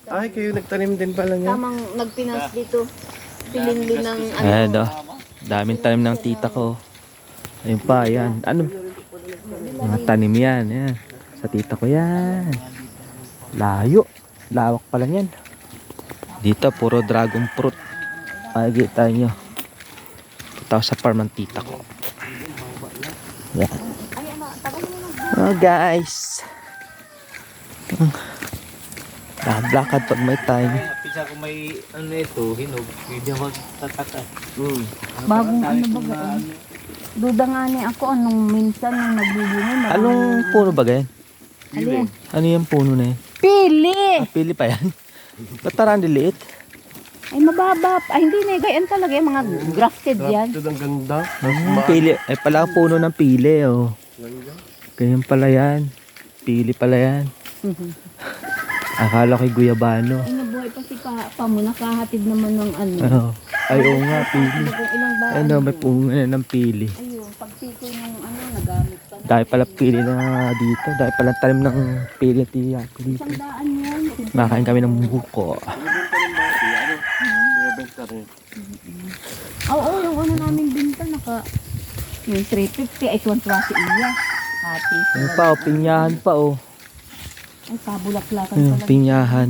Ay, kayo nagtanim din pala niya. Tamang nagpinas dito. Pilinli ng ano. Ayan o. Daming tanim ng tita ko. Ayun pa, yan. Ano? Mga tanim yan. Yan. Sa tita ko yan. Layo. Lawak pala yan. Dito, puro dragon fruit. Makikita nyo. Ito sa farm ng tita ko. Yan. Oh guys. Lakad pag may time. Pisa ko may ano ito, hinog, hindi ako tatakas. Bagong ano ba gaan? Duda nga ni ako anong minsan nung nagbibigay. Anong puno ba ganyan? Alin? Ano yung puno na yan? Pili! Ah, pili pa yan? Ba't parang diliit? Ay mababa. Ay hindi na gayan talaga yung mga grafted yan. Ito ang ganda. Pili. Ay pala ang puno ng pili oh. Ganyan pala yan. Pili pala yan. Akala ko'y guyabano. Ay nabuhay pa si pa mo. Nakahatid naman ng ano. Oh. Ay oo nga, pili. Kung ilang ba? Ano, may puno na ng pili. Ayun, pagtikoy ng ano, nagamit pa na. Dahil pala pili na dito. Dahil pala tanim ng pili tiyak dito. Sandaan yan. Makain kami ng buko. Oo, yung ano namin binta, yung 350 ay tuwan-tuwa si Iya. Hati. Ano pa oh, pinyahan pa oh. Ay, kabulaklakan Ayun, pala. pinyahan.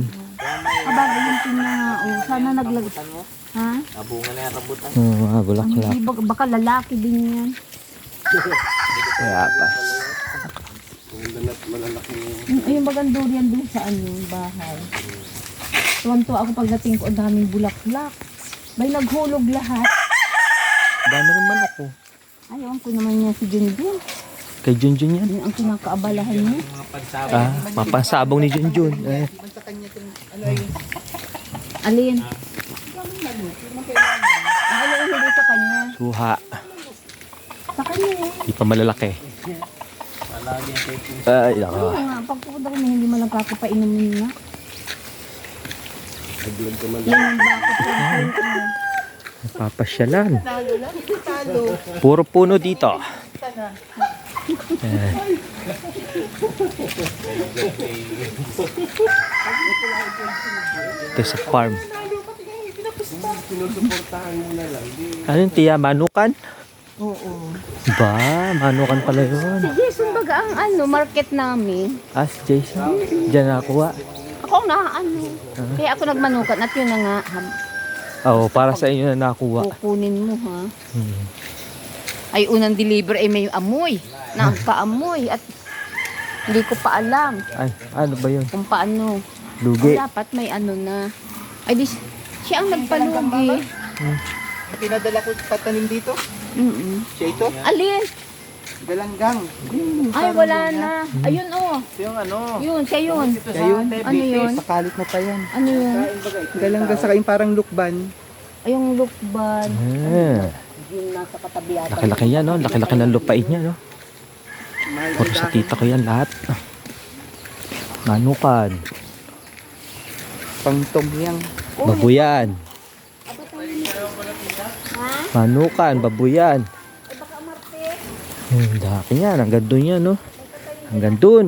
Bago yung pinya nga. Oh, sana naglag... Ha? Abunga na yung rambutan. Mga bulaklak. Hindi, baka lalaki din yan. Kaya pa. Ayun bagang durian dun sa ano, bahay. Tuwan-tuwa ako pagdating ko, ang daming bulaklak. May naghulog lahat. Dami rin manok oh. Ayaw ko naman niya si Junjun. Kay Junjun yan. Yun ang kinakaabalahan niya. Mga pansabay. Ah, papansabong ni Junjun. Eh. Alin? Ang alin hindi sa kanya. Suha. Sa kanya eh. Di pa malalaki. Palagi ang taking. Ay, nako. Oo nga, pagpupunta ko na hindi man lang kakapainumin nga. Yan ang bakit yung Papasyalan. Puro puno dito. Ayan. Ito sa farm. Ano yung tiya? Manukan? Oo. Ba, manukan pala yun. Si Jason baga ang ano, market namin. Ah, si Jason. Diyan nakuha. Ako ang ano. Kaya ako nagmanukat at yun na nga. Oo, para sa inyo na nakuha. Kukunin mo ha. Hmm. Ay unang deliver ay may amoy. Nagpaamoy at hindi ko pa alam Ay, ano ba yun? kung paano. Lugi. Dapat may ano na. Ay di siya ang nagpalugi. Pinadala ko patanim dito. Siya ito? Alin? Galanggang. Ay wala na. Ayun oh. Yung ano. Yun, siya yun. Ayun. Ano yun? Pakalit na pa yan. Ano yun? Galanggang sa kayong parang lukban. Ay yung lukban. Ah, Yung nasa katabi yata. laki-laki yan, no? Laki-laki ng lupain niya, no? Puro sa tita ko yan lahat. Manukan. Pangtomyang. Babuyan. Ha? Manukan, babuyan. Ay baka Marte. Daki yan. Hanggang dun yan, no? Hanggang dun.